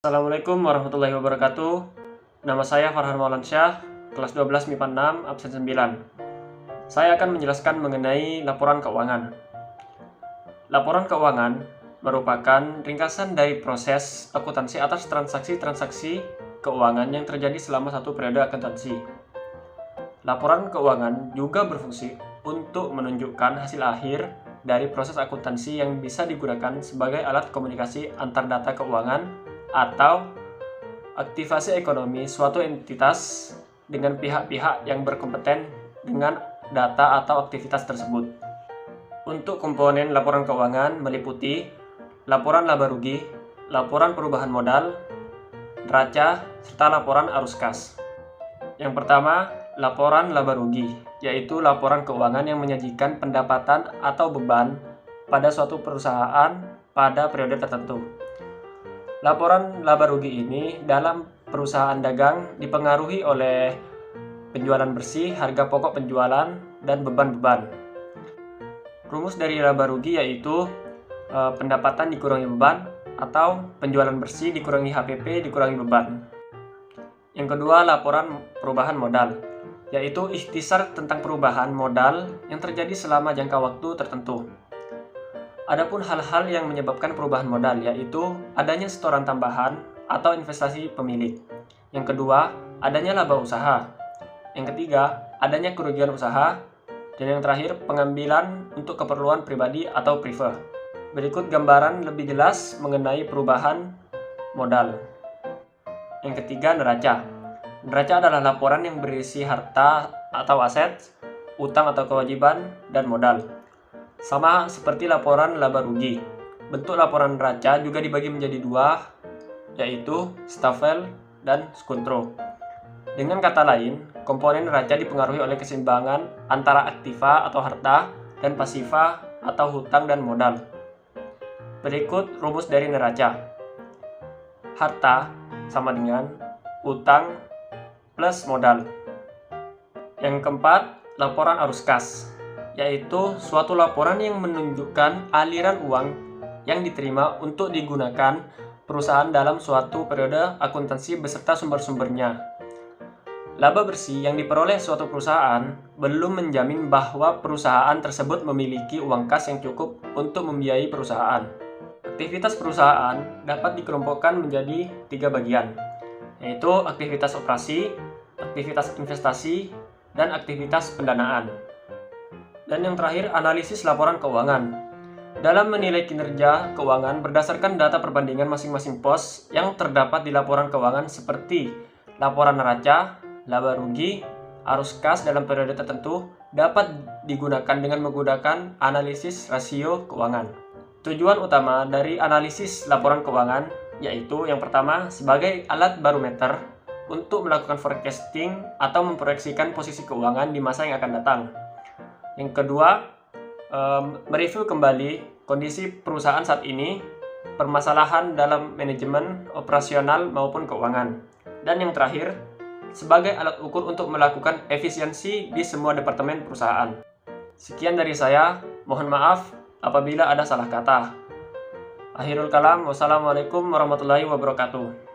Assalamualaikum warahmatullahi wabarakatuh. Nama saya Farhan Maulansyah, kelas 12 MIPA 6, absen 9. Saya akan menjelaskan mengenai laporan keuangan. Laporan keuangan merupakan ringkasan dari proses akuntansi atas transaksi-transaksi keuangan yang terjadi selama satu periode akuntansi. Laporan keuangan juga berfungsi untuk menunjukkan hasil akhir dari proses akuntansi yang bisa digunakan sebagai alat komunikasi antar data keuangan atau aktivasi ekonomi suatu entitas dengan pihak-pihak yang berkompeten dengan data atau aktivitas tersebut. Untuk komponen laporan keuangan meliputi laporan laba rugi, laporan perubahan modal, neraca, serta laporan arus kas. Yang pertama, laporan laba rugi, yaitu laporan keuangan yang menyajikan pendapatan atau beban pada suatu perusahaan pada periode tertentu. Laporan laba rugi ini dalam perusahaan dagang dipengaruhi oleh penjualan bersih, harga pokok penjualan, dan beban-beban. Rumus dari laba rugi yaitu pendapatan dikurangi beban atau penjualan bersih dikurangi HPP dikurangi beban. Yang kedua, laporan perubahan modal, yaitu ikhtisar tentang perubahan modal yang terjadi selama jangka waktu tertentu. Adapun hal-hal yang menyebabkan perubahan modal yaitu adanya setoran tambahan atau investasi pemilik. Yang kedua, adanya laba usaha. Yang ketiga, adanya kerugian usaha. Dan yang terakhir, pengambilan untuk keperluan pribadi atau prive. Berikut gambaran lebih jelas mengenai perubahan modal. Yang ketiga, neraca. Neraca adalah laporan yang berisi harta atau aset, utang atau kewajiban, dan modal. Sama seperti laporan laba rugi. Bentuk laporan neraca juga dibagi menjadi dua, yaitu Staffel dan Skuntro. Dengan kata lain, komponen neraca dipengaruhi oleh keseimbangan antara aktiva atau harta dan pasiva atau hutang dan modal. Berikut rumus dari neraca. Harta sama dengan utang plus modal. Yang keempat, laporan arus kas, yaitu suatu laporan yang menunjukkan aliran uang yang diterima untuk digunakan perusahaan dalam suatu periode akuntansi beserta sumber-sumbernya. Laba bersih yang diperoleh suatu perusahaan belum menjamin bahwa perusahaan tersebut memiliki uang kas yang cukup untuk membiayai perusahaan. Aktivitas perusahaan dapat dikelompokkan menjadi 3 bagian, yaitu aktivitas operasi, aktivitas investasi, dan aktivitas pendanaan. Dan yang terakhir, analisis laporan keuangan. Dalam menilai kinerja keuangan berdasarkan data perbandingan masing-masing pos yang terdapat di laporan keuangan seperti laporan neraca, laba rugi, arus kas dalam periode tertentu dapat digunakan dengan menggunakan analisis rasio keuangan. Tujuan utama dari analisis laporan keuangan yaitu yang pertama sebagai alat barometer untuk melakukan forecasting atau memproyeksikan posisi keuangan di masa yang akan datang. Yang kedua, mereview kembali kondisi perusahaan saat ini, permasalahan dalam manajemen, operasional maupun keuangan. Dan yang terakhir, sebagai alat ukur untuk melakukan efisiensi di semua departemen perusahaan. Sekian dari saya, mohon maaf apabila ada salah kata. Akhirul kalam, wassalamualaikum warahmatullahi wabarakatuh.